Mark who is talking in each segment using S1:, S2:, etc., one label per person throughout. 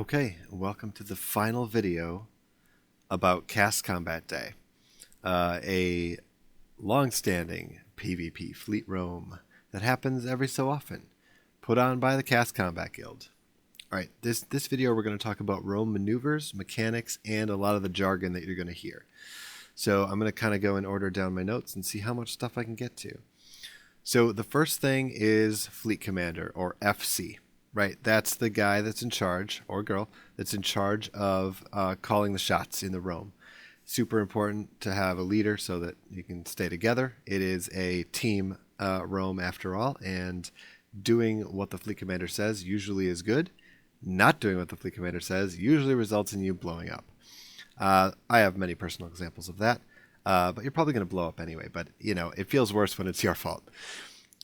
S1: Okay, welcome to the final video about Cast Combat Day, a long-standing PvP fleet roam that happens every so often, put on by the Cast Combat Guild. Alright, this video we're going to talk about roam maneuvers, mechanics, and a lot of the jargon that you're going to hear. So I'm going to kind of go and order down my notes and see how much stuff I can get to. So the first thing is Fleet Commander, or FC. Right, that's the guy that's in charge, or girl, that's in charge of calling the shots in the roam. Super important to have a leader so that you can stay together. It is a team roam after all, and doing what the fleet commander says usually is good. Not doing what the fleet commander says usually results in you blowing up. I have many personal examples of that, but you're probably going to blow up anyway. But, you know, it feels worse when it's your fault.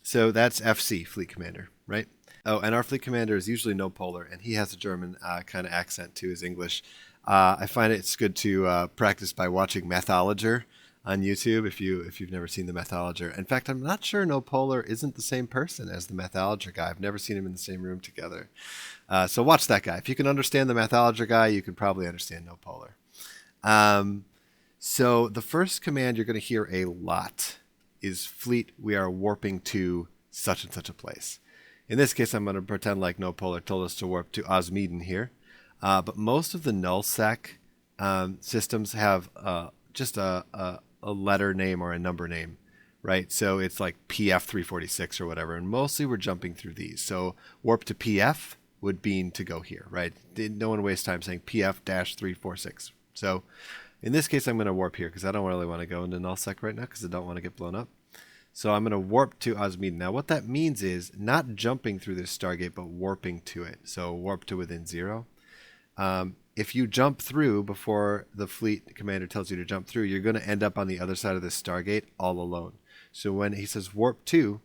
S1: So that's FC, fleet commander, right? Oh, and our fleet commander is usually no polar, and he has a German kind of accent to his English. I find it's good to practice by watching Mathologer on YouTube if you've never seen the Mathologer. In fact, I'm not sure no polar isn't the same person as the Mathologer guy. I've never seen him in the same room together. So watch that guy. If you can understand the Mathologer guy, you can probably understand no polar. So the first command you're going to hear a lot is fleet, we are warping to such and such a place. In this case, I'm going to pretend like no polar told us to warp to Osmeden here. But most of the nullsec systems have just a letter name or a number name, right? So it's like PF346 or whatever. And mostly we're jumping through these. So warp to PF would mean to go here, right? No one wastes time saying PF-346. So in this case, I'm going to warp here because I don't really want to go into nullsec right now because I don't want to get blown up. So I'm going to warp to Osmeden. Now what that means is not jumping through this Stargate, but warping to it. So warp to within 0. If you jump through before the fleet commander tells you to jump through, you're going to end up on the other side of this Stargate all alone. So when he says warp to,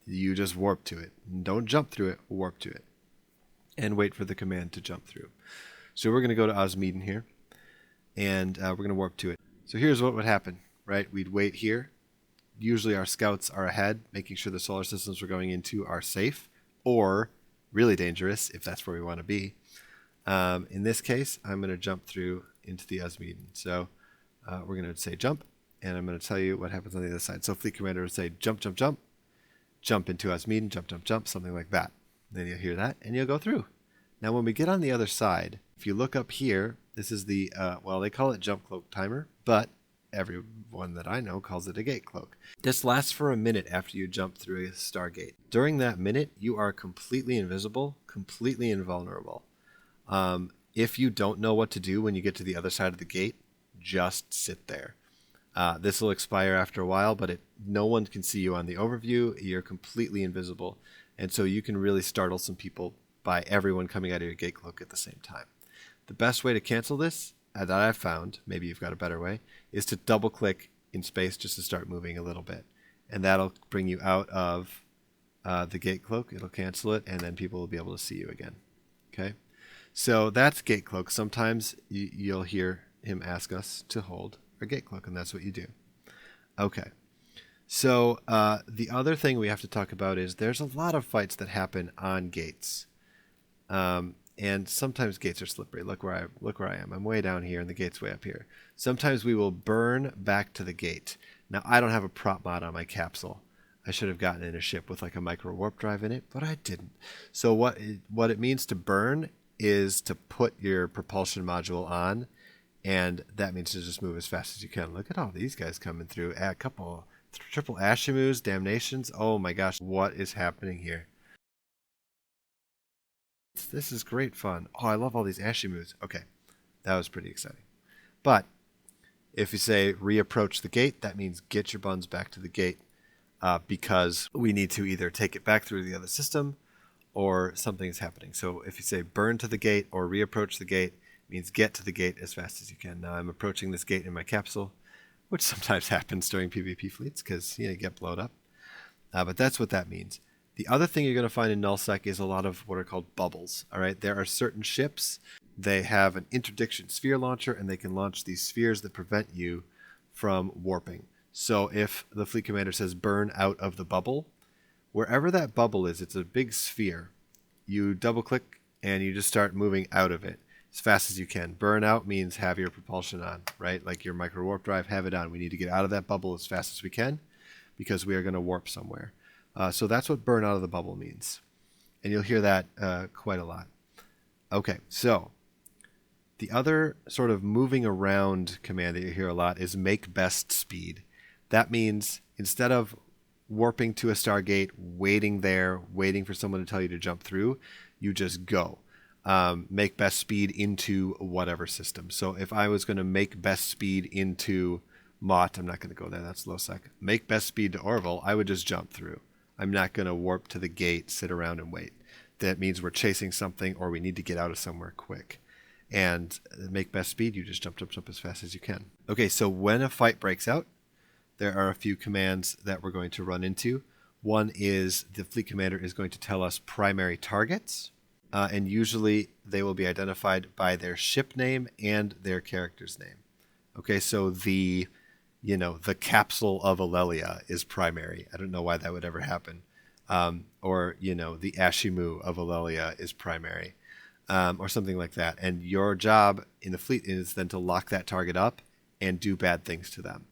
S1: you just warp to it. Don't jump through it, warp to it. And wait for the command to jump through. So we're going to go to Osmeden here. And we're going to warp to it. So here's what would happen, right? We'd wait here. Usually our scouts are ahead, making sure the solar systems we're going into are safe or really dangerous if that's where we want to be. In this case, I'm going to jump through into the Osmeden. So we're going to say jump, and I'm going to tell you what happens on the other side. So fleet commander would say jump, jump, jump, jump into Osmeden, jump, jump, jump, something like that. Then you'll hear that, and you'll go through. Now when we get on the other side, if you look up here, this is the, well, they call it jump cloak timer, but everyone that I know calls it a gate cloak. This lasts for a minute after you jump through a Stargate. During that minute, you are completely invisible, completely invulnerable. If you don't know what to do when you get to the other side of the gate, just sit there. This will expire after a while, but no one can see you on the overview. You're completely invisible, and so you can really startle some people by everyone coming out of your gate cloak at the same time. The best way to cancel this, that I've found, maybe you've got a better way, is to double click in space just to start moving a little bit. And that'll bring you out of the gate cloak. It'll cancel it, and then people will be able to see you again. Okay? So that's gate cloak. Sometimes you'll hear him ask us to hold our gate cloak, and that's what you do. Okay. So the other thing we have to talk about is there's a lot of fights that happen on gates. And sometimes gates are slippery. Look where I am. I'm way down here and the gate's way up here. Sometimes we will burn back to the gate. Now, I don't have a prop mod on my capsule. I should have gotten in a ship with like a micro warp drive in it, but I didn't. So what it means to burn is to put your propulsion module on, and that means to just move as fast as you can. Look at all these guys coming through. A couple triple Ashimus, damnations. Oh my gosh, what is happening here? This is great fun. Oh, I love all these Ashimus. Okay, that was pretty exciting. But if you say reapproach the gate, that means get your buns back to the gate because we need to either take it back through the other system or something is happening. So if you say burn to the gate or reapproach the gate, it means get to the gate as fast as you can. Now I'm approaching this gate in my capsule, which sometimes happens during PvP fleets because you get blown up. But that's what that means. The other thing you're going to find in nullsec is a lot of what are called bubbles. All right, there are certain ships. They have an interdiction sphere launcher, and they can launch these spheres that prevent you from warping. So if the fleet commander says burn out of the bubble, wherever that bubble is, it's a big sphere. You double click and you just start moving out of it as fast as you can. Burn out means have your propulsion on, right? Like your micro warp drive, have it on. We need to get out of that bubble as fast as we can because we are going to warp somewhere. So that's what burn out of the bubble means. And you'll hear that quite a lot. Okay, so the other sort of moving around command that you hear a lot is make best speed. That means instead of warping to a Stargate, waiting there, waiting for someone to tell you to jump through, you just go. Make best speed into whatever system. So if I was going to make best speed into Mott, I'm not going to go there, that's low sec. Make best speed to Orville, I would just jump through. I'm not going to warp to the gate, sit around and wait. That means we're chasing something or we need to get out of somewhere quick. And make best speed, you just jump as fast as you can. Okay, so when a fight breaks out, there are a few commands that we're going to run into. One is the fleet commander is going to tell us primary targets, and usually they will be identified by their ship name and their character's name. Okay, so the capsule of Alelia is primary. I don't know why that would ever happen. Or the Ashimu of Alelia is primary. Or something like that. And your job in the fleet is then to lock that target up and do bad things to them.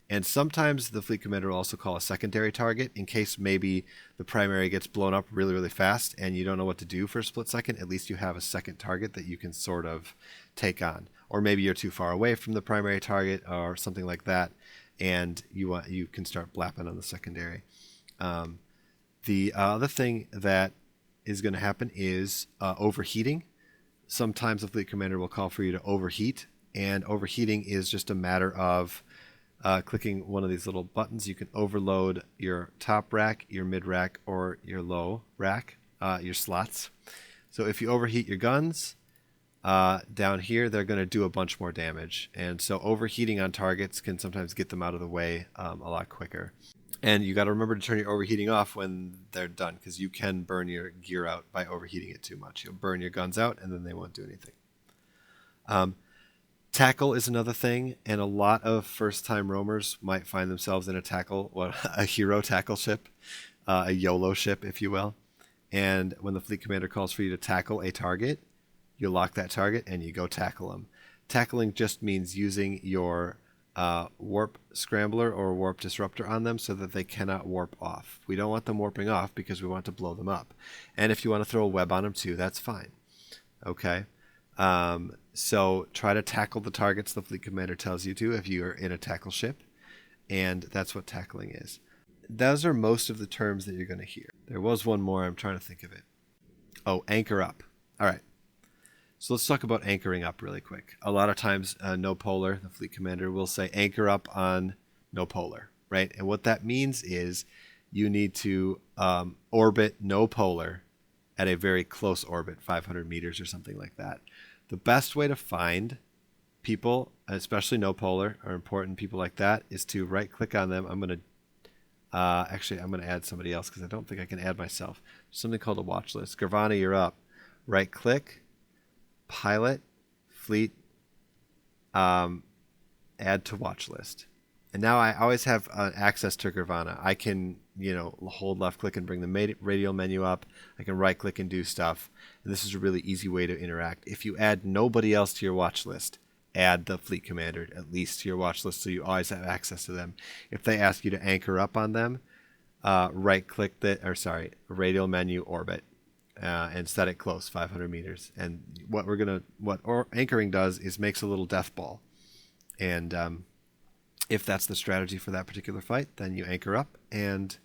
S1: And sometimes the fleet commander will also call a secondary target in case maybe the primary gets blown up really, really fast and you don't know what to do for a split second. At least you have a second target that you can sort of take on. Or maybe you're too far away from the primary target or something like that, and you can start blapping on the secondary. The other thing that is going to happen is overheating. Sometimes the fleet commander will call for you to overheat, and overheating is just a matter of clicking one of these little buttons. You can overload your top rack, your mid rack, or your low rack, your slots. So if you overheat your guns, down here they're going to do a bunch more damage, and so overheating on targets can sometimes get them out of the way a lot quicker. And you got to remember to turn your overheating off when they're done, because you can burn your gear out by overheating it too much. You'll burn your guns out and then they won't do anything. Tackle is another thing, and a lot of first-time roamers might find themselves in a hero tackle ship, a YOLO ship, if you will. And when the fleet commander calls for you to tackle a target, you lock that target and you go tackle them. Tackling just means using your warp scrambler or warp disruptor on them so that they cannot warp off. We don't want them warping off because we want to blow them up. And if you want to throw a web on them too, that's fine. Okay. So try to tackle the targets the fleet commander tells you to if you're in a tackle ship, and that's what tackling is. Those are most of the terms that you're going to hear. There was one more, I'm trying to think of it. Oh, anchor up. All right. So let's talk about anchoring up really quick. A lot of times, no polar, the fleet commander will say anchor up on no polar, right? And what that means is you need to orbit no polar at a very close orbit, 500 meters or something like that. The best way to find people, especially no polar or important people like that, is to right click on them. I'm going to add somebody else because I don't think I can add myself. There's something called a watch list. Gravana, you're up. Right click, pilot, fleet, add to watch list. And now I always have access to Gravana. I can, hold left click and bring the radial menu up. I can right click and do stuff. And this is a really easy way to interact. If you add nobody else to your watch list, add the fleet commander at least to your watch list so you always have access to them. If they ask you to anchor up on them, right click radial menu orbit and set it close, 500 meters. And what anchoring does is makes a little death ball. And if that's the strategy for that particular fight, then you anchor up and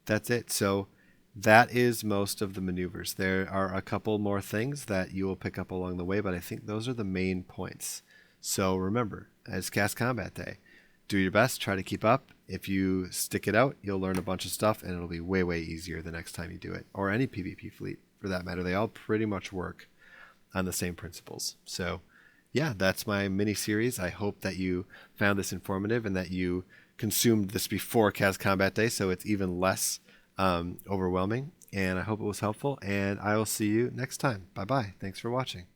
S1: that's it. So that is most of the maneuvers. There are a couple more things that you will pick up along the way, but I think those are the main points. So remember, as CAS Combat Day, do your best, try to keep up. If you stick it out, you'll learn a bunch of stuff and it'll be way, way easier the next time you do it. Or any PvP fleet for that matter. They all pretty much work on the same principles. So yeah, that's my mini series. I hope that you found this informative and that you consumed this before CAS Combat Day so it's even less overwhelming. And I hope it was helpful, and I will see you next time. Bye-bye. Thanks for watching.